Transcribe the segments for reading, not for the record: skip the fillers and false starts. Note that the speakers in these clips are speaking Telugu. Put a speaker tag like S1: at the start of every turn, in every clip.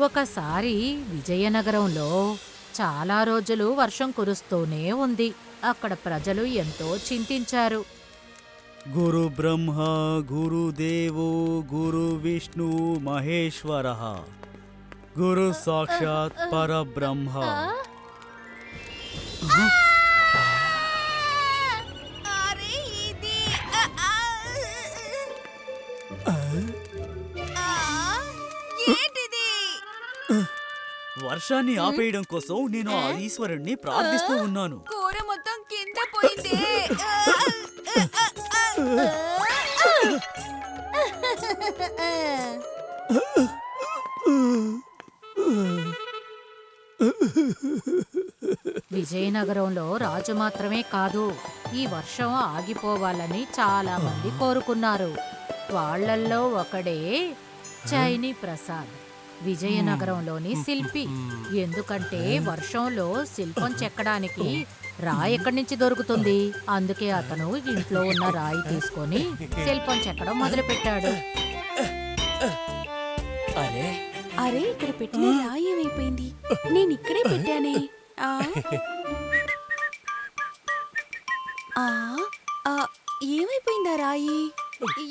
S1: ఒకసారి విజయనగరంలో చాలా రోజులు వర్షం కురుస్తూనే ఉంది. అక్కడ ప్రజలు ఎంతో చింతించారు.
S2: గురు బ్రహ్మ గురు దేవో గురు విష్ణు మహేశ్వర గురు సాక్షాత్ పరబ్రహ్మ. వర్షాన్ని ఆపేయడం కోసం నేను ఆ ఈశ్వరుణ్ణి ప్రార్థిస్తూ ఉన్నాను.
S3: కూర మొత్తం కింద పోయింది.
S1: విజయనగరంలో రాజు మాత్రమే కాదు, ఈ వర్షం ఆగిపోవాలని చాలా మంది కోరుకున్నారు. వాళ్ళల్లో ఒకడే చైనీ ప్రసాద్, విజయనగరంలోని శిల్పి. ఎందుకంటే వర్షంలో శిల్పం చెక్కడానికి రాయి ఎక్కడి నుంచి దొరుకుతుంది. అందుకే అతను ఇంట్లో ఉన్న రాయి తీసుకొని శిల్పం చెక్కడం మొదలుపెట్టాడు.
S3: అరే, ఇక్కడ పెట్టిన రాయి ఏమైపోయింది? నేను ఇక్కడే పెట్టానే. ఏమైపోయిందా రాయి?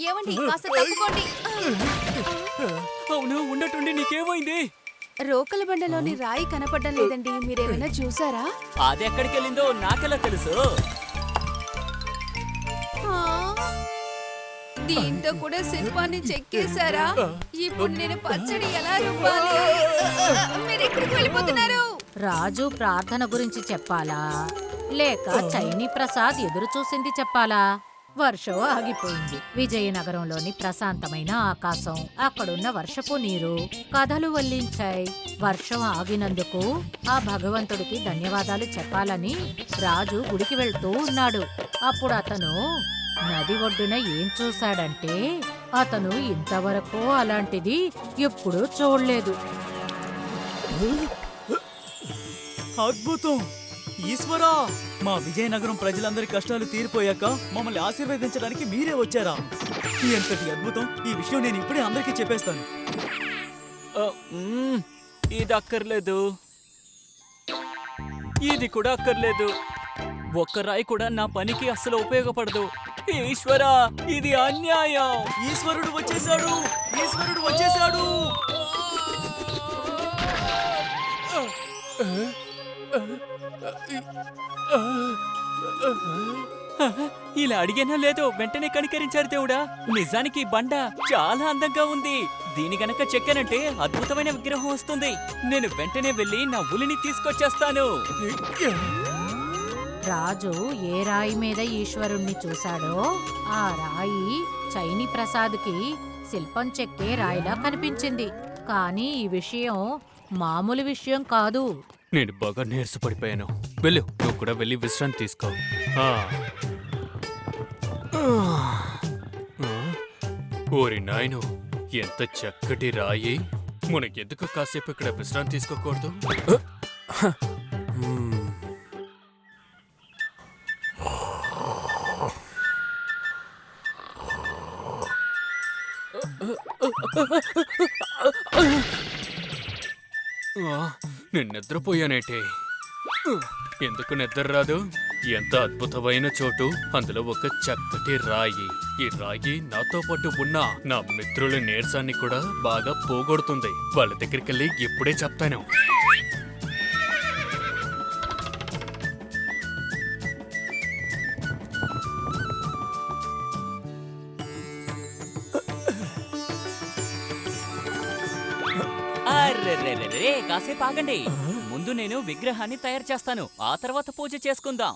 S3: ఏమండి, కాస్త తప్పుకోండి.
S4: అవును, ఉన్నట్టుండి నీకేమైంది?
S3: రోకల బండలోని రాయి కనపడడం లేదండి. మీరేమైనా చూసారా?
S4: అది ఎక్కడికి వెళ్ళిందో నాకెలా తెలుసు?
S3: దీంతో కూడా శిల్పాన్ని చెక్కేశారా? ఇప్పుడు నేను పచ్చడి ఎలా రుబ్బాలి? మీరు ఎక్కడికి వెళ్ళిపోతున్నారు?
S1: రాజు ప్రార్థన గురించి చెప్పాలా, లేక చైనీ ప్రసాద్ ఎదురు చూసింది చెప్పాలా? వర్షం ఆగిపోయింది. విజయనగరంలోని ప్రశాంతమైన ఆకాశం, అక్కడున్న వర్షపు నీరు కథలు వల్లించాయి. వర్షం ఆగినందుకు ఆ భగవంతుడికి ధన్యవాదాలు చెప్పాలని రాజు గుడికి వెళ్తూ ఉన్నాడు. అప్పుడు అతను నది ఒడ్డున ఏం చూశాడంటే, అతను ఇంతవరకు అలాంటిది ఎప్పుడూ చూడలేదు.
S2: అద్భుతం! ఈశ్వరా, మా విజయనగరం ప్రజలందరి కష్టాలు తీరిపోయాక మమ్మల్ని ఆశీర్వదించడానికి మీరే వచ్చారా? ఎంతటి అద్భుతం! ఈ విషయం నేను ఇప్పుడే అందరికీ చెప్పేస్తాను.
S4: ఇది అక్కర్లేదు, ఇది కూడా అక్కర్లేదు. ఒక్క రాయి కూడా నా పనికి అస్సలు ఉపయోగపడదు. ఈశ్వరా, ఇది అన్యాయం.
S2: ఈశ్వరుడు వచ్చేశాడు! ఈశ్వరుడు వచ్చేశాడు!
S4: ఇలా అడిగేనా లేదో వెంటనే కనికరించారు దేవుడా. నిజానికి బండ చాలా అందంగా ఉంది. దీని గనక చెక్కానంటే అద్భుతమైన విగ్రహం వస్తుంది. నేను వెంటనే వెళ్ళి నా ఉలిని తీసుకొచ్చేస్తాను.
S1: రాజు ఏ రాయి మీద ఈశ్వరుణ్ణి చూశాడో ఆ రాయి చైనీ ప్రసాద్కి శిల్పం చెక్కే రాయిలా కనిపించింది. కానీ ఈ విషయం మామూలు విషయం కాదు.
S5: నేను బాగా నీరసపడిపోయాను. వెళ్ళు, నువ్వు కూడా వెళ్ళి విశ్రాంతి తీసుకో. ఓరి నాయను, ఎంత చక్కటి రాయి! మనకెందుకు కాసేపు ఇక్కడ విశ్రాంతి తీసుకోకూడదు? నేను నిద్రపోయానేటే. ఎందుకు నిద్ర రాదు? ఎంత అద్భుతమైన చోటు, అందులో ఒక చక్కటి రాయి. ఈ రాయి నాతో పాటు ఉన్న నా మిత్రుల నీరసాన్ని కూడా బాగా పోగొడుతుంది. వాళ్ళ దగ్గరికి వెళ్ళి ఇప్పుడే చెప్తాను.
S4: అర్రెర్రెర్రె, కాసేపు ఆగండి. ముందు నేను విగ్రహాన్ని తయారు చేస్తాను, ఆ తర్వాత పూజ చేసుకుందాం.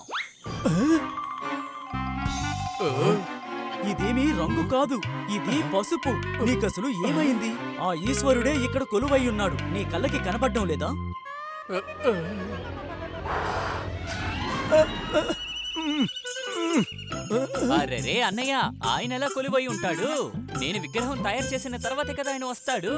S2: ఇదేమీ రంగు కాదు, ఇది పసుపు. నీకసలు ఏమైంది? ఆ ఈశ్వరుడే ఇక్కడ కొలువై ఉన్నాడు. నీ కళ్ళకి కనపడ్డం లేదా?
S4: అరెరే అన్నయ్య, ఆయన ఎలా కొలువై ఉంటాడు? నేను విగ్రహం తయారు చేసిన తర్వాతే కదా ఆయన వస్తాడు.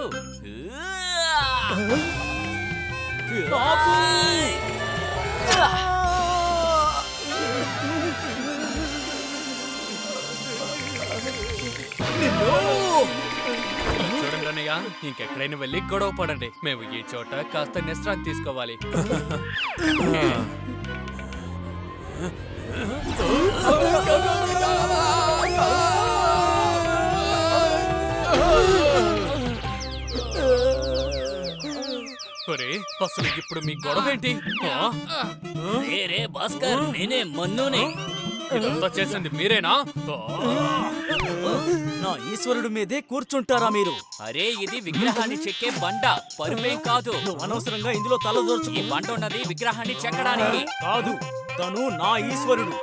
S5: చూడండి అన్నయ్య, ఇంకెక్కడైనా వెళ్ళి గొడవ పడండి. మేము ఈ చోట కాస్త విశ్రాంతి తీసుకోవాలి. ఒరే, అసలు ఇప్పుడు మీ గొడవ ఏంటి?
S4: రే భాస్కర్, నేనే మన్నుని.
S5: ఇదంతా చేసింది మీరేనా?
S2: నా ఈశ్వరుడి మీదే కూర్చుంటారా మీరు?
S4: అరే, ఇది విగ్రహాన్ని చెక్కే బండ, పరుపేం కాదు.
S2: నువ్వు అనవసరంగా ఇందులో తలదూర్చు.
S4: ఈ బండ ఉన్నది విగ్రహాన్ని చెక్కడానికి.
S2: కాదు, తను నా ఈశ్వరుడు.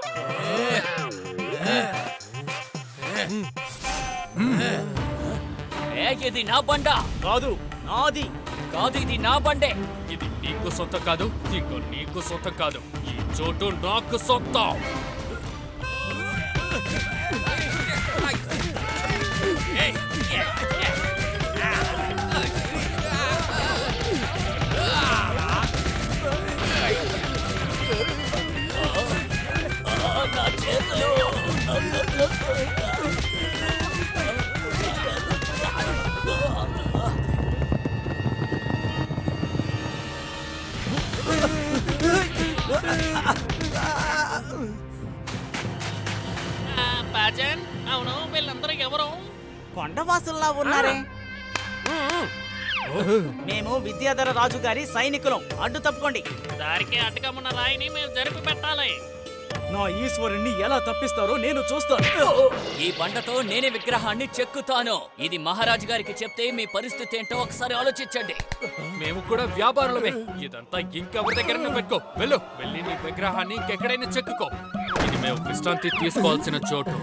S4: ఇది నా బండ
S2: కాదు, నాది.
S4: కాదు, ఇది నా బండే.
S5: ఇది నీకు సొంతం కాదు, ఇంకో నీకు సొంతం కాదు. ఈ చోటు నాకు సొంతం.
S4: నా చేతులు.
S6: బాజన్, అవును, వీళ్ళందరూ ఎవరు?
S2: కొండవాసుల్లా ఉన్నారే. మేము విద్యాధర రాజు గారి సైనికులం. అడ్డు తప్పుకోండి.
S6: దారికి అడ్డుగా ఉన్న రాయిని మేము జరిపి పెట్టాలి.
S2: నా ఈశ్వరుణ్ణి ఎలా తప్పిస్తారో నేను చూస్తాను.
S4: ఈ బండతో నేనే విగ్రహాన్ని చెక్కుతాను. ఇది మహారాజు గారికి చెప్తే మీ పరిస్థితి ఏంటో ఒకసారి ఆలోచించండి.
S5: మేము కూడా వ్యాపారులమే. ఇదంతా ఇంకెవరి దగ్గర పెట్టుకో. వెళ్ళు, వెళ్ళి నీ విగ్రహాన్ని ఇంకెక్కడైనా చెక్కుకో. ఇది మేము విశ్రాంతి తీసుకోవాల్సిన చోటు.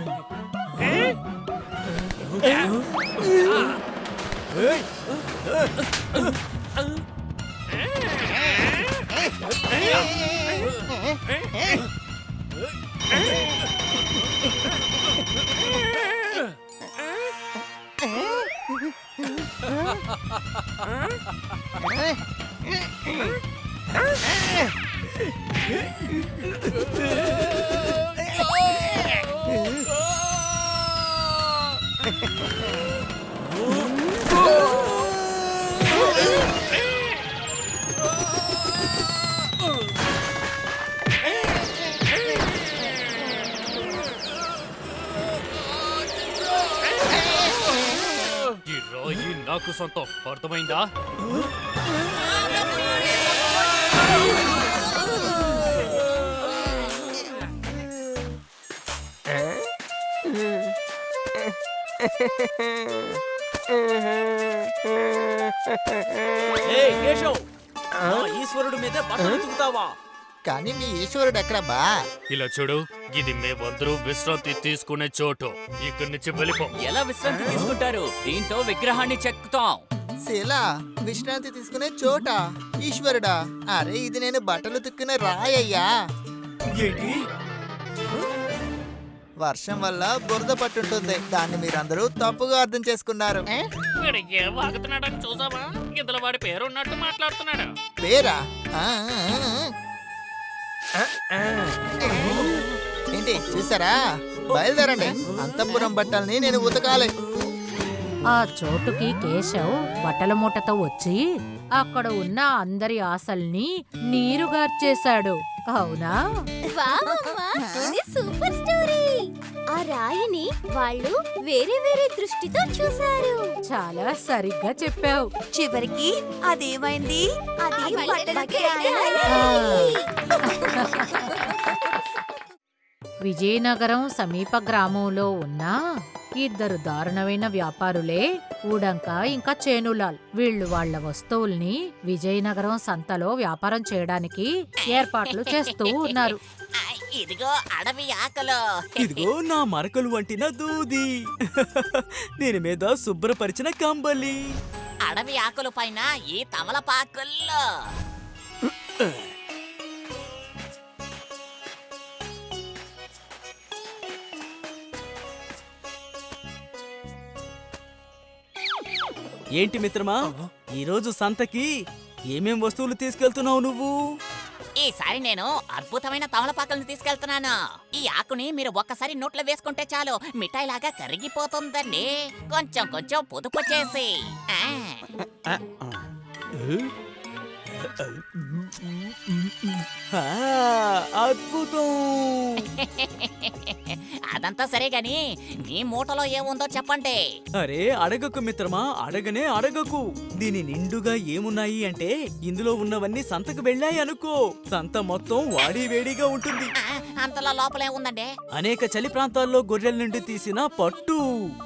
S5: ఈ రాయి నాకు సొంతం, అర్థమైందా?
S2: ఏయ్ కేశవ్, నా ఈశ్వరుడి మీద బట్టలు ఉతుకుతావా?
S7: కానీ మీ ఈశ్వరుడు ఎక్కడబ్బా?
S5: ఇలా చూడు, ఇది మేమందరూ విశ్రాంతి తీసుకునే చోటు. ఇక్కడి నుంచి వెళ్ళిపో.
S4: ఎలా విశ్రాంతి తీసుకుంటారు? దీంతో విగ్రహాన్ని చెక్కుతాం.
S7: శిల విశ్రాంతి తీసుకునే చోట ఈశ్వరుడా? అరే, ఇది నేను బట్టలు తిక్కునే రాయ్యా.
S2: ఏంటి?
S7: వర్షం వల్ల బురద పట్టుంటుంది. దాన్ని మీరందరూ తప్పుగా అర్థం చేసుకున్నారు.
S6: వీడు ఏ వాగుతున్నాడని చూసావా? ఇందులో వాడి పేరు ఉన్నట్టు మాట్లాడుతున్నాడు.
S7: పేరా? ఏంటి చూసారా? బయలుదేరండి. అంతఃపురం బట్టల్ని నేను ఉతకాలి.
S1: ఆ చోటుకి కేశవ్ బట్టల మూటతో వచ్చి అక్కడ ఉన్న అందరి ఆశల్ని నీరుగార్చేశాడు. అవునా?
S8: Super story. ఆ రాయిని వాళ్ళు వేరే వేరే దృష్టితో చూశారు.
S1: చాలా సరిగ్గా చెప్పావు.
S8: చివరికి అదేమైంది? అది బట్టలకి
S1: విజయనగరం సమీప గ్రామంలో ఉన్న ఇద్దరు దారుణమైన వ్యాపారులే ఊడంక ఇంకా చేనులాల్. వీళ్ళు వాళ్ళ వస్తువుల్ని విజయనగరం సంతలో వ్యాపారం చేయడానికి ఏర్పాట్లు చేస్తూ ఉన్నారు.
S8: ఇదిగో అడవి ఆకలు.
S2: ఇదిగో నా మరకలు వంటిన దూది. దీని మీద శుభ్రపరిచిన కంబలి.
S8: అడవి ఆకుల పైన ఈ తమలపాకుల్లో.
S2: ఏంటి మిత్రమా, ఈరోజు సంతకి ఏమేం వస్తువులు తీసుకెళ్తున్నావు నువ్వు?
S9: ఈసారి నేను అద్భుతమైన తమలపాకులను తీసుకెళ్తున్నాను. ఈ ఆకుని మీరు ఒక్కసారి నోట్లో వేసుకుంటే చాలు మిఠాయిలాగా కరిగిపోతుందండి. కొంచెం కొంచెం పొదుపు చేసి
S2: అద్భుతం.
S9: అదంతా సరే గాని మీ మూటలో ఏముందో చెప్పండి.
S2: అరే అడగకు మిత్రమా, అడగనే అడగకు. దీని నిండుగా ఏమున్నాయి అంటే ఇందులో ఉన్నవన్నీ సంతకు వెళ్ళాయి అనుకో. సంత మొత్తం వాడి వేడిగా ఉంటుంది.
S9: అంతలో లోపలే ఉందండి.
S2: అనేక చలి ప్రాంతాల్లో గొర్రెల నుండి తీసిన పట్టు.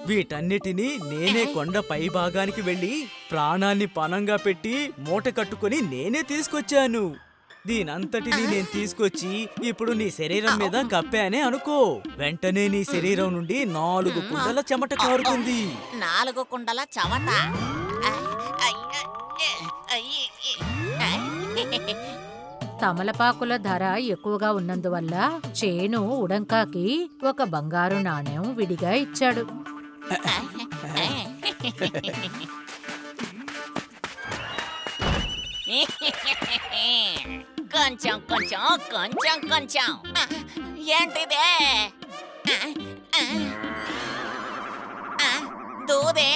S2: వీటన్నిటిని నేనే కొండ పై భాగానికి వెళ్లి ప్రాణాన్ని పణంగా పెట్టి మూట కట్టుకుని నేనే తీసుకొచ్చాను. దీనంతటిని నేను తీసుకొచ్చి ఇప్పుడు నీ శరీరం మీద కప్పానే అనుకో. వెంటనే నీ శరీరం నుండి 4 కుండల చెమట కారుతుంది.
S9: 4 కుండల చెమట.
S1: తమలపాకుల ధర ఎక్కువగా ఉన్నందువల్ల చేను ఉడంకాకి ఒక బంగారు నాణెం విడిగా ఇచ్చాడు.
S9: కొంచెం కొంచెం కొంచెం కొంచెం. ఏంటిదే? దూదే.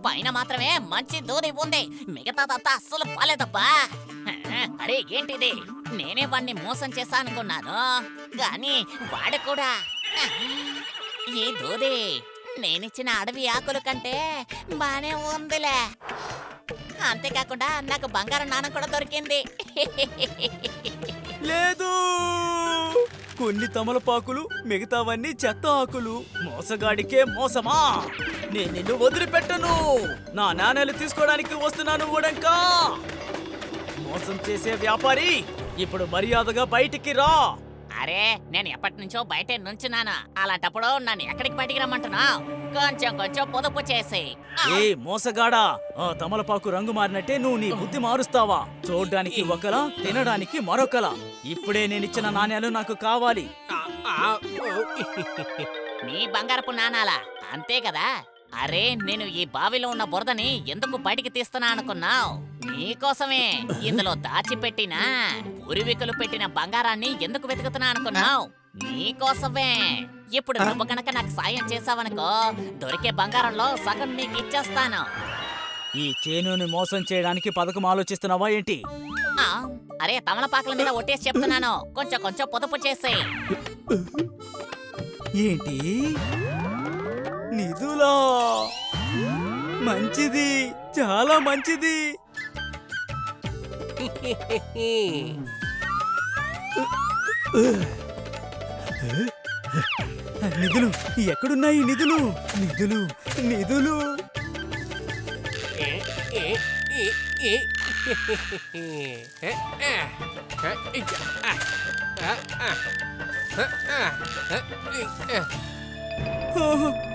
S9: పైన మాత్రమే మంచి దూది ఉంది, మిగతాదంతా అస్సలు పాలేదబ్బా. అరే ఏంటిది? నేనే వాణ్ణి మోసం చేశానుకున్నాను, కానీ వాడు కూడా. ఈ దూది నేనిచ్చిన అడవి ఆకుల కంటే బానే ఉందిలే. అంతేకాకుండా నాకు బంగారు నాణం కూడా దొరికింది.
S2: లేదు, కొన్ని తమలపాకులు, మిగతావన్నీ చెత్త ఆకులు. మోసగాడికే మోసమా? నేను నిన్ను వదిలిపెట్టను. నా నాణేలు తీసుకోవడానికి వస్తున్నాను ఉడంకా. మోసం చేసే వ్యాపారి, ఇప్పుడు మర్యాదగా బయటికి రా.
S9: అరే నేను ఎప్పటి నుంచో బయటే నుంచున్నాను, అలాంటప్పుడు నన్ను ఎక్కడికి బయటికి రమ్మంటున్నావు? కొంచెం కొంచెం పొదుపు చేసి.
S2: ఏ మోసగాడా, ఆ తమలపాకు రంగు మారినట్టే నువ్వు నీ బుద్ధి మారుస్తావా? చూడ్డానికి ఒకలా, తినడానికి మరొకలా. ఇప్పుడే నేనిచ్చిన నాణ్యాలు నాకు కావాలి.
S9: నీ బంగారపు నాణాలా? అంతే కదా. అరే నేను ఈ బావిలో ఉన్న బురదని ఎందుకు బయటికి తీస్తున్నా అనుకున్నావు? నీకోసమే. ఇందులో దాచిపెట్టిన పూర్వీకులు పెట్టిన బంగారాన్ని ఎందుకు వెతుకుతున్నా అనుకున్నావు? నీకోసమే. ఇప్పుడు నువ్వు గనక నాకు సాయం చేసావనుకో, దొరికే బంగారంలో సగం నీకు ఇచ్చేస్తాను.
S2: ఈ చేనుని మోసం చేయడానికి పథకం ఆలోచిస్తున్నావా ఏంటి?
S9: అరే తమలపాకుల మీద ఒట్టేసి చెప్తున్నాను, కొంచెం కొంచెం పొదుపు చేసి.
S2: ఏంటి? నిధులా? మంచిది, చాలా మంచిది. నిధులు ఎక్కడున్నాయి? నిధులు, నిధులు, నిధులు.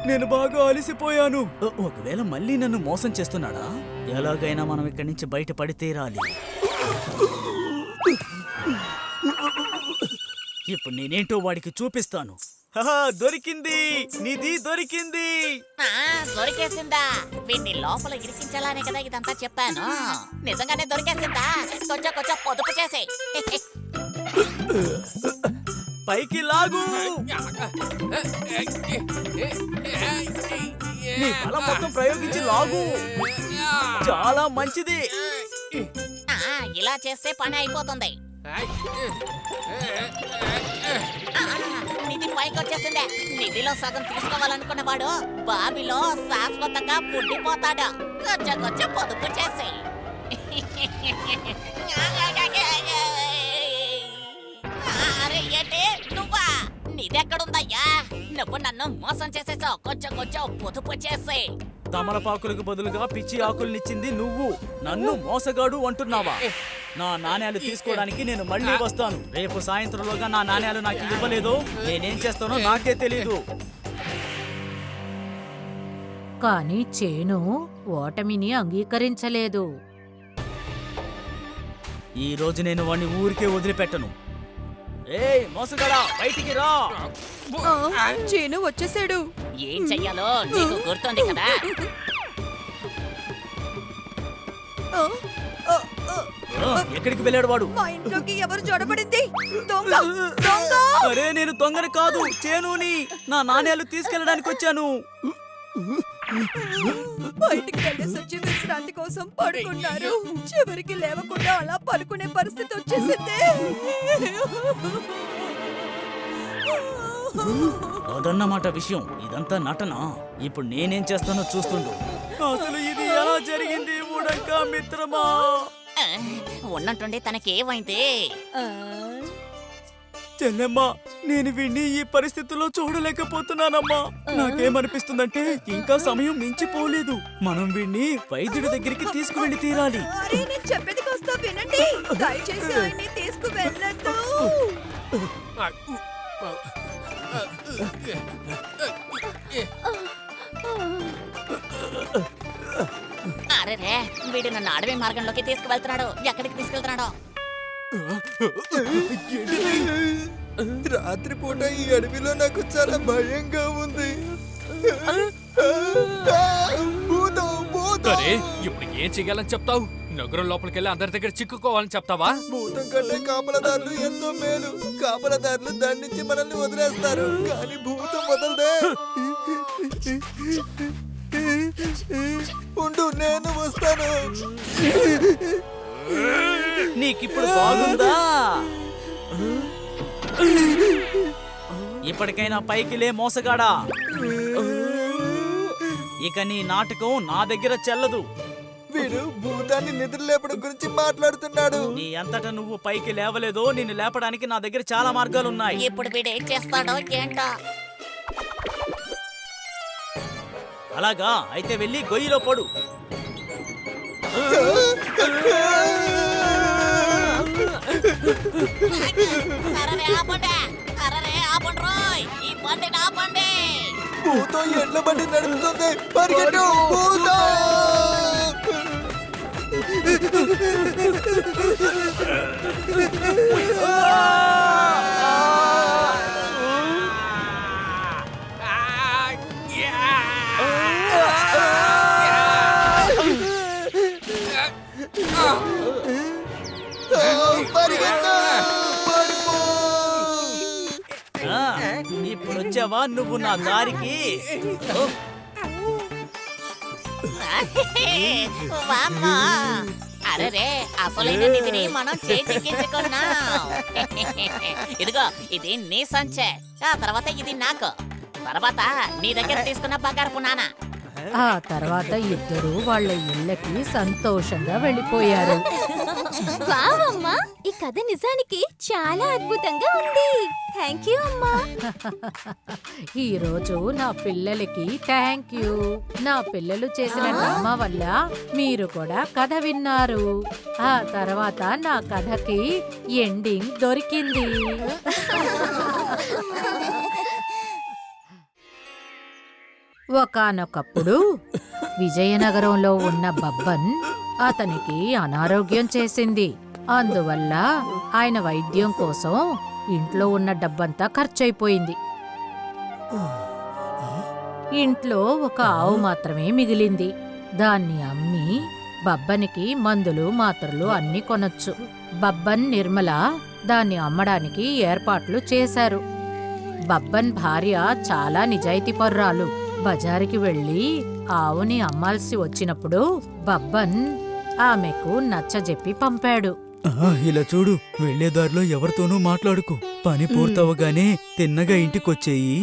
S2: నేను బాగా అలసిపోయాను. ఒకవేళ మళ్ళీ నన్ను మోసం చేస్తున్నాడా? ఎలాగైనా మనం ఇక్కడి నుంచి బయటపడి తీరాలి. ఇప్పుడు నేనేంటో వాడికి చూపిస్తాను. దొరికింది, నిధి దొరికింది.
S9: దొరికేసిందా? వీడిని లోపల ఇరికించాలనే కదా ఇదంతా చెప్పాను. నిజంగానే దొరికేసిందా? కొంచెం కొంచెం పొదుపు చేసే.
S2: పైకి లాగు. నీ బలం మొత్తం ప్రయోగించి లాగు. చాలా మంచిది.
S9: ఇలా చేస్తే పని అయిపోతుంది. నిధి పైకి వచ్చేసిందే. నిధిలో సగం తీసుకోవాలనుకున్నవాడు బావిలో శాశ్వతంగా పుట్టిపోతాడు. కొంచెం కొంచెం పొదుపు చేసి. అరే ఏంటి నువ్వా? నిధెక్కడుందయ్యా? నువ్వు నన్ను మోసం చేసేసావు. కొంచెం కొంచెం పొదుపు చేసి.
S2: తమలపాకులకు బదులుగా పిచ్చి ఆకుల్నిచ్చింది నువ్వు. నన్ను మోసగాడు అంటున్నావా? నా నాణ్యాలు తీసుకోవడానికి నేను మళ్ళీ వస్తాను. రేపు సాయంత్రంలోగా నా నాణ్యాలు నాకు ఇవ్వలేదు, నేనేం చేస్తానో నాకే తెలీదు.
S1: కాని చేను ఓటమిని అంగీకరించలేదు.
S2: ఈ రోజు నేను వాణ్ణి ఊరికే వదిలిపెట్టను. ఏయ్ మోసగాడా, బయటికి రా.
S3: చేను వచ్చేసాడు.
S9: ఏం చెయ్యాలో నీకు గుర్తుంది కదా?
S2: ఎక్కడికి వెళ్ళాడు వాడు?
S3: మా ఇంట్లోకి ఎవరు జొడబడింది? దొంగ దొంగ!
S2: అరే నేను దొంగని కాదు, చేనుని. నా నాణేలు తీసుకెళ్ళడానికి వచ్చాను.
S3: బయటికి వెళ్ళేసి వచ్చి విశ్రాంతి కోసం పడుకున్నారు. చివరికి లేవకుండా అలా పడుకునే పరిస్థితి వచ్చేసింది.
S2: అదన్నమాట విషయం. ఇదంతా నటన. ఇప్పుడు నేనేం చేస్తానో చూస్తుండు. అసలు ఇది ఎలా జరిగింది మూడంకా మిత్రమా?
S9: ఆ, ఉన్నట్టుండి తనకేమైంది?
S2: చెల్లెమ్మా, నేను వీణ్ణి ఈ పరిస్థితుల్లో చూడలేకపోతున్నానమ్మా. నాకేమనిపిస్తుందంటే ఇంకా సమయం మించిపోలేదు. మనం వీణ్ణి వైద్యుడి దగ్గరికి తీసుకువెళ్ళి తీరాలి.
S3: అరే నేను చెప్పేది కాస్త వినండి. దయచేసి ఆయన్ని తీసుకువెళ్ళొద్దు.
S9: అరే రే, వీడు నన్ను అడవి మార్గంలోకి తీసుకువెళ్తున్నాడు. ఎక్కడికి తీసుకెళ్తున్నాడో?
S7: రాత్రిపూట ఈ అడవిలో నాకు చాలా భయంగా ఉంది. భూతం, భూతం.
S5: అరే ఇప్పుడు ఏం చెయ్యాలని చెప్తావు? నగరం లోపలికి వెళ్ళి అందరి దగ్గర చిక్కుకోవాలని చెప్తావా?
S7: భూతం కంటే కాపలదారులు ఎంతో మేలు. కాపలదారులు దండించి మనల్ని వదిలేస్తారు, కానీ భూతం వదలదే. ఉండు, నేను వస్తాను.
S2: నీకిప్పుడు బాగుందా? ఇప్పటికైనా పైకి లే మోసగాడా. ఇక నీ నాటకం నా దగ్గర చెల్లదు.
S7: వీడు భూతాన్ని నిద్రలేపడం గురించి మాట్లాడుతున్నాడు.
S2: నీ అంతటా నువ్వు పైకి లేవలేదో నిన్ను లేపడానికి నా దగ్గర చాలా మార్గాలున్నాయి.
S9: ఇప్పుడు వీడు ఏం చేస్తాడో ఏంటో?
S2: అలాగా అయితే వెళ్ళి గొయ్యిలో పడు.
S9: అరరే ఆపండి! అరరే ఆపండి రోయ్! ఈ బండిని ఆపండి!
S7: భూతం ఎడ్ల బండి నడుపుతుంది. పరిగెట్టు, భూతం! పరిగెట్టు! పడిపో!
S2: ఇప్పుడు వచ్చావా నువ్వు నా దారికి?
S9: వామ్మో! అరెరే, అసలైన నిధిని మనం చేజిక్కించుకున్నాం. ఇదిగో, ఇది నీ సంచే. ఆ తర్వాత ఇది నాకు. తర్వాత నీ దగ్గర తీసుకున్న బంగారపు నానా.
S1: ఆ తర్వాత ఇద్దరు వాళ్ళ ఇళ్ళకి సంతోషంగా వెళ్ళిపోయారు.
S8: వావ్ అమ్మా, ఈ కథ నిజానికి చాలా అద్భుతంగా ఉంది. థ్యాంక్ యూ అమ్మా.
S1: ఈ రోజు నా పిల్లలకి థ్యాంక్ యూ. నా పిల్లలు చేసిన డ్రామా వల్ల మీరు కూడా కథ విన్నారు. ఆ తర్వాత నా కథకి ఎండింగ్ దొరికింది. ఒకానొకప్పుడు విజయనగరంలో ఉన్న బబ్బన్ అతనికి అనారోగ్యం చేసింది. అందువల్ల ఆయన వైద్యం కోసం ఇంట్లో ఉన్న డబ్బంతా ఖర్చయిపోయింది. ఇంట్లో ఒక ఆవు మాత్రమే మిగిలింది. దాన్ని అమ్మి బబ్బనికి మందులు మాత్రలు అన్నీ కొనొచ్చు. బబ్బన్ నిర్మల దాన్ని అమ్మడానికి ఏర్పాట్లు చేశారు. బబ్బన్ భార్య చాలా నిజాయితీపరురాలు. బజారుకి వెళ్లి ఆవుని అమ్మాల్సి వచ్చినప్పుడు బబ్బన్ ఆమెకు నచ్చజెప్పి పంపాడు.
S2: ఇలా చూడు, వెళ్లేదారిలో ఎవరితోనూ మాట్లాడుకు. పని పూర్తవగానే తిన్నగా ఇంటికొచ్చేయి.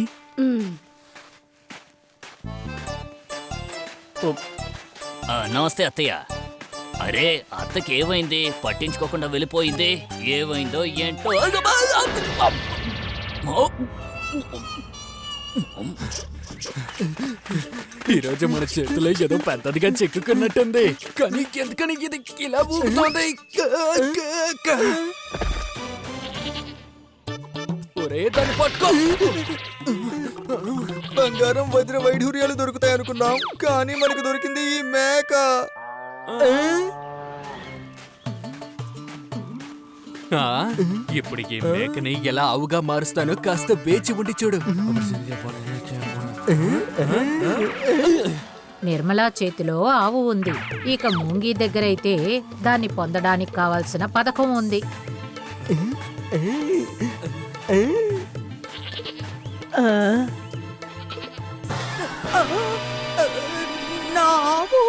S9: నమస్తే అత్తయ్య. అరే, అత్తకి ఏమైంది? పట్టించుకోకుండా వెళ్ళిపోయింది. ఏమైందో ఏంటో.
S5: ఈరోజు మన చేతిలో ఏదో పెద్దదిగా చిక్కుకున్నట్టుంది, కానీ ఎందుకని ఇది ఇలా ఊగుతోంది? ఒరే దాన్ని పట్టుకో.
S7: బంగారం, వజ్ర వైఢూర్యాలు దొరుకుతాయి అనుకున్నాం, కానీ మనకు దొరికింది ఈ మేక.
S5: ఇప్పుడు ఈ మేకని ఎలా ఆవుగా మారుస్తానో కాస్త వేచి ఉండి చూడు.
S1: నిర్మలా చేతిలో ఆవు ఉంది. ఇక మూంగి దగ్గరైతే దాన్ని పొందడానికి కావాల్సిన పథకం ఉంది.
S3: నా ఆవు.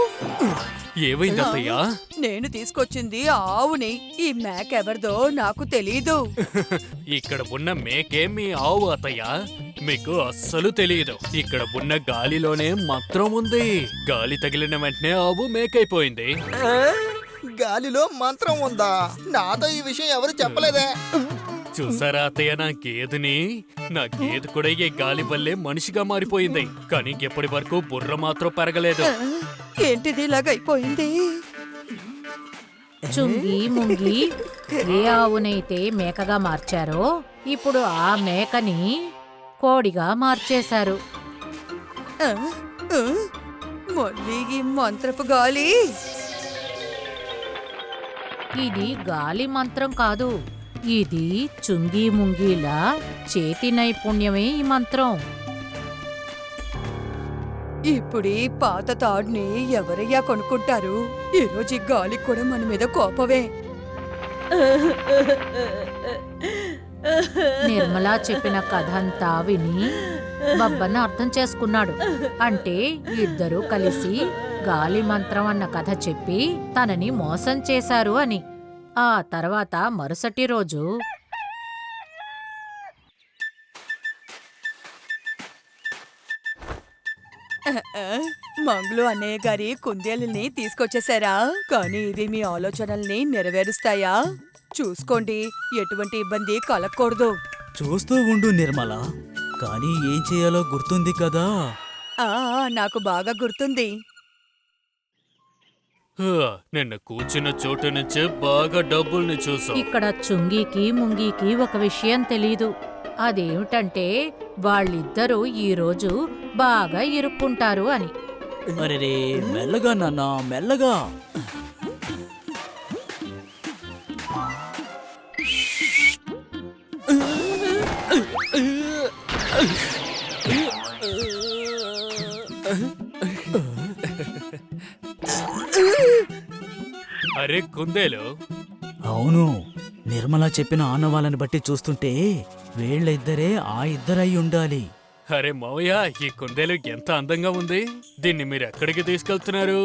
S5: ఏమైంది అత్తయ్యా?
S3: నేను తీసుకొచ్చింది ఆవుని. ఈ మేక ఎవరిదో నాకు తెలీదు.
S5: ఇక్కడ ఉన్న మేకే మీ ఆవు అత్తయ్యా. మీకు అస్సలు తెలియదు. ఇక్కడ ఉన్న గాలిలోనే మంత్రం ఉంది. గాలి తగిలిన వెంటనే ఆవు మేకైపోయింది.
S7: గాలిలో మంత్రం ఉందా? నాతో ఈ విషయం ఎవరు చెప్పలేదే.
S5: చూసారా అత్తయ్య నా గేదెని? నా గేదె కూడా ఈ గాలి వల్లే మనిషిగా మారిపోయింది. కానీ ఇప్పటి వరకు బుర్ర మాత్రం పెరగలేదు.
S3: ఏంటిది ఇలాగైపోయింది?
S1: చుంగి ముంగి ఏ ఆవునైతే మేకగా మార్చారో ఇప్పుడు ఆ మేకని కోడిగా మార్చేశారు.
S3: ఆ, ఆ, మళ్ళీ ఈ మంత్రపు గాలి.
S1: ఇది గాలి మంత్రం కాదు, ఇది చుంగి ముంగిల చేతి నైపుణ్యమే ఈ మంత్రం.
S3: ఇప్పుడు ఈ పాత తాడుని ఎవరయ్యా కొనుక్కుంటారు? ఈరోజు ఈ గాలికి కూడా మన మీద కోపమే.
S1: నిర్మలా చెప్పిన కథ అంతా విని బబ్బన్న అర్థం చేసుకున్నాడు. అంటే ఇద్దరూ కలిసి గాలి మంత్రం అన్న కథ చెప్పి తనని మోసం చేశారు అని. ఆ తర్వాత మరుసటి రోజు
S3: మంగులు అన్నయ్య గారి కుందేలుని తీసుకొచ్చేసారా? కానీ ఇది మీ ఆలోచనల్ని నెరవేరుస్తాయా? చూసుకోండి, ఎటువంటి ఇబ్బంది కలగకూడదు.
S2: చూస్తూ ఉండు నిర్మల. కానీ ఏం చేయాలో గుర్తుంది కదా.
S3: ఆ, నాకు బాగా గుర్తుంది.
S5: నిన్న కూర్చున్న చోటు నుంచే బాగా డబ్బుల్ని చూసాం.
S1: ఇక్కడ చుంగికి ముంగికి ఒక విషయం తెలీదు. అదేమిటంటే వాళ్ళిద్దరూ ఈరోజు బాగా ఇరుక్కుంటారు అని.
S2: అరెరే, మెల్లగా నాన్న, మెల్లగా.
S5: అరే కుందేలు,
S2: అవును, నిర్మల చెప్పిన ఆనవాళ్ళని బట్టి చూస్తుంటే వీళ్ళిద్దరే ఆ ఇద్దరై ఉండాలి.
S5: అరే మావయ్య, ఈ కుందేలు ఎంత అందంగా ఉంది. దీన్ని మీరు ఎక్కడికి తీసుకెళ్తున్నారు?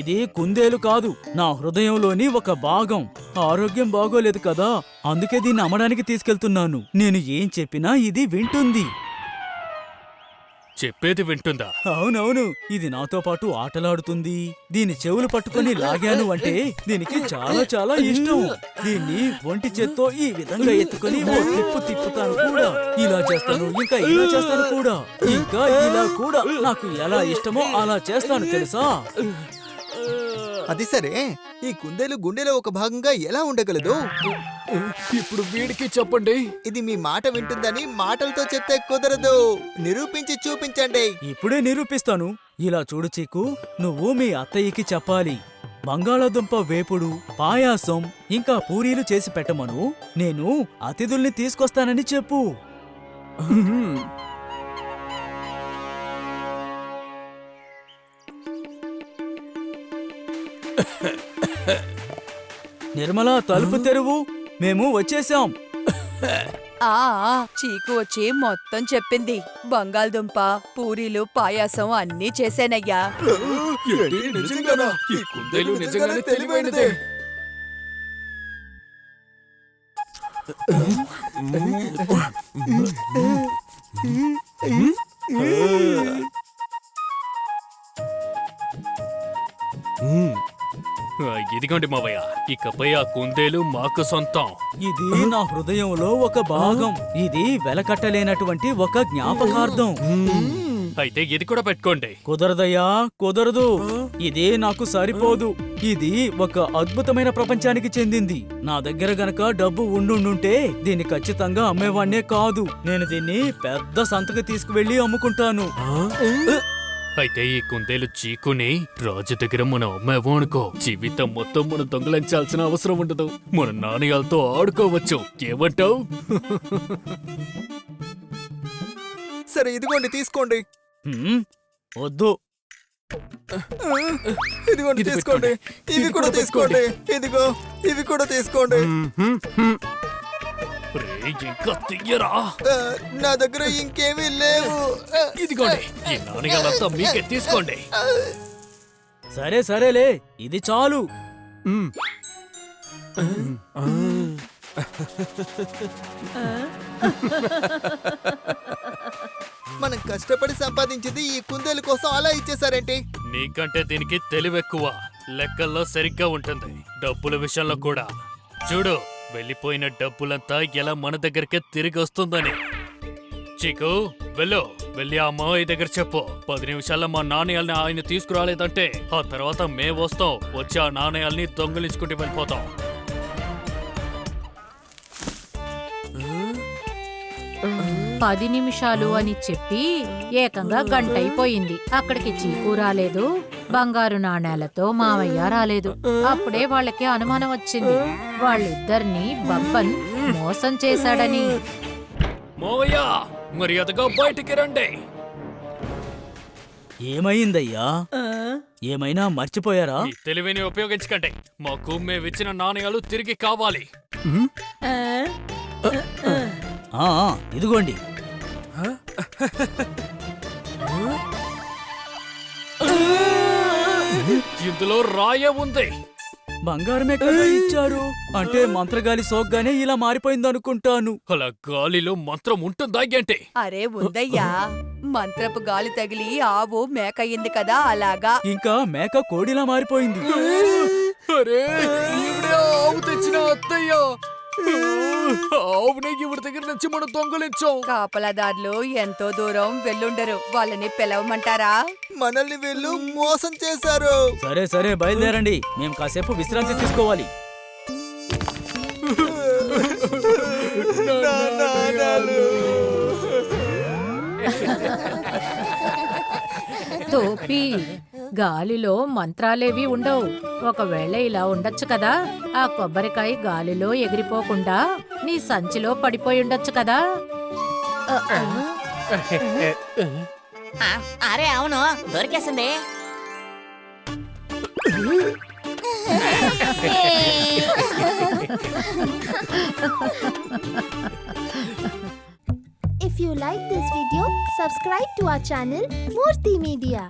S2: ఇది కుందేలు కాదు, నా హృదయంలోని ఒక భాగం. ఆరోగ్యం బాగోలేదు కదా, అందుకే దీన్ని అమ్మడానికి తీసుకెళ్తున్నాను. నేను ఏం చెప్పినా ఇది వింటుంది.
S5: చెప్పేది వింటుందా?
S2: అవునవును, ఇది నాతో పాటు ఆటలాడుతుంది. దీని చెవులు పట్టుకొని లాగాను అంటే దీనికి చాలా చాలా ఇష్టం. దీన్ని ఒంటి చేత్తో ఈ విధంగా ఎత్తుకొని ఓ తిప్పుతాను కూడా. ఇలా చేస్తాను, ఇంకా ఇలా చేస్తాను కూడా, ఇంకా ఇలా కూడా. నాకు ఎలా ఇష్టమో అలా చేస్తాను తెలుసా.
S7: అది సరే, ఈ కుందేలు గుండెలో ఒక భాగంగా ఎలా ఉండగలదు?
S5: ఇప్పుడు వీడికి చెప్పండి.
S7: ఇది మీ మాట వింటుందని మాటలతో చెప్తే కుదరదు. నిరూపించి చూపించండి.
S2: ఇప్పుడే నిరూపిస్తాను. ఇలా చూడు చీకు, నువ్వు మీ అత్తయ్యకి చెప్పాలి. బంగాళాదుంప వేపుడు, పాయాసం, ఇంకా పూరీలు చేసి పెట్టమను. నేను అతిథుల్ని తీసుకొస్తానని చెప్పు. నిర్మల, తలుపు తెరువు, మేము వచ్చేసాం.
S3: ఆ, చీకు వచ్చి మొత్తం చెప్పింది. బంగాళదుంప, పూరీలు, పాయాసం అన్నీ చేశానయ్యా.
S5: నిజంగానా? ఈ కుందేలు నిజంగానే తెలివైనదే. ఇదిగోండి మావయ్య, ఇకపై ఆ కుందేలు మాకు సొంతం.
S2: ఇది నా హృదయంలో ఒక భాగం. ఇది వెలకట్టలేనటువంటి ఒక జ్ఞాపకార్థం.
S5: అయితే ఇది కూడా పెట్టుకోండి.
S2: కుదరదయ్యా, కుదరదు. ఇది నాకు సరిపోదు. ఇది ఒక అద్భుతమైన ప్రపంచానికి చెందింది. నా దగ్గర గనక డబ్బు ఉండుంటే దీన్ని ఖచ్చితంగా అమ్మేవాణ్ణే కాదు. నేను దీన్ని పెద్ద సంతకి తీసుకువెళ్లి అమ్ముకుంటాను.
S5: అయితే ఈ కుందేలు చీకుని రాజు దగ్గర మనం అమ్మాము అనుకో, జీవితం మొత్తం మనం దొంగలించాల్సిన అవసరం ఉండదు. మన నాణ్యాలతో ఆడుకోవచ్చు. ఏమంటావు?
S7: సరే, ఇదిగోండి, తీసుకోండి.
S2: వద్దు,
S7: ఇదిగోండి
S2: ఇది
S7: తీసుకోండి.
S2: పెట్టుకోండి.
S7: ఇవి
S2: ఇది
S7: కూడా
S2: కూడా
S7: తీసుకోండి. ఇదిగో ఇవి కూడా తీసుకోండి.
S5: రే, ఇంకా తీయరా.
S7: నా దగ్గర ఇంకేమీ లేవు.
S5: ఇదిగోండి, ఈ నాణ్యాలంతా మీకే తీసుకోండి.
S2: సరే సరేలే, ఇది చాలు.
S7: మనం కష్టపడి సంపాదించింది ఈ కుందేలు కోసం అలా ఇచ్చేసారేంటి?
S5: నీకంటే దీనికి తెలివెక్కువ. లెక్కల్లో సరిగ్గా ఉంటుంది, డబ్బుల విషయంలో కూడా. చూడు, వెళ్ళిపోయిన డబ్బులంతా ఎలా మన దగ్గరకే తిరిగి వస్తుందని. చీకు, వెళ్ళి ఆ మావయ్య దగ్గర చెప్పు. 10 నిమిషాల్లో మా నాణ్యాల్ని ఆయన తీసుకురాలేదంటే ఆ తర్వాత మేము వస్తాం. వచ్చి ఆ నాణ్యాల్ని దొంగిలించుకుంటూ వెళ్ళిపోతాం.
S1: 10 నిమిషాలు అని చెప్పి ఏకంగా గంటైపోయింది. అక్కడికి చీకు రాలేదు, బంగారు నాణేలతో మావయ్య రాలేదు. అప్పుడే వాళ్ళకి అనుమానం వచ్చింది, వాళ్ళిద్దరినీ బబ్బన్ మోసం చేశాడని.
S5: మావయ్య, మర్యాదగా బయటికి రండి.
S2: ఏమైందయ్యా? ఏమైనా మర్చిపోయారా?
S5: ఈ తెలివిని ఉపయోగించకండి. మాకు మేమిచ్చిన నాణ్యాలు తిరిగి కావాలి.
S2: ఇదిగోండి.
S5: ఇందులో రాయే ఉంది.
S2: బంగారమే కదా ఇచ్చారు. అంటే మంత్రగాలి సోగ్గానే ఇలా మారిపోయిందనుకుంటాను.
S5: అలా గాలిలో మంత్రం ఉంటుందా ఏంటి?
S3: అరే ఉందయ్యా, మంత్రపు గాలి తగిలి ఆవు మేక అయింది కదా అలాగా.
S2: ఇంకా మేక కోడిలా మారిపోయింది.
S5: అరే, ఈవిడే ఆవు తెచ్చిన అత్తయ్య. ఆవునే ఈవిడ దగ్గర నుంచి మనం దొంగలించాం.
S3: కాపలాదారులు ఎంతో దూరం వెళ్ళుండరు, వాళ్ళని పిలవమంటారా?
S7: మనల్ని వీళ్ళు మోసం చేశారు.
S2: సరే సరే, బయలుదేరండి. మేము కాసేపు విశ్రాంతి తీసుకోవాలి.
S7: నా నాణాలు.
S1: టోపీ, గాలిలో మంత్రాలేవి ఉండవు. ఒకవేళ ఇలా ఉండొచ్చు కదా, ఆ కొబ్బరికాయ గాలిలో ఎగిరిపోకుండా నీ సంచిలో పడిపోయి ఉండొచ్చు కదా.
S9: అరే అవును, దొరికేసింది.
S8: If you like this video, subscribe to our channel Murthy Media.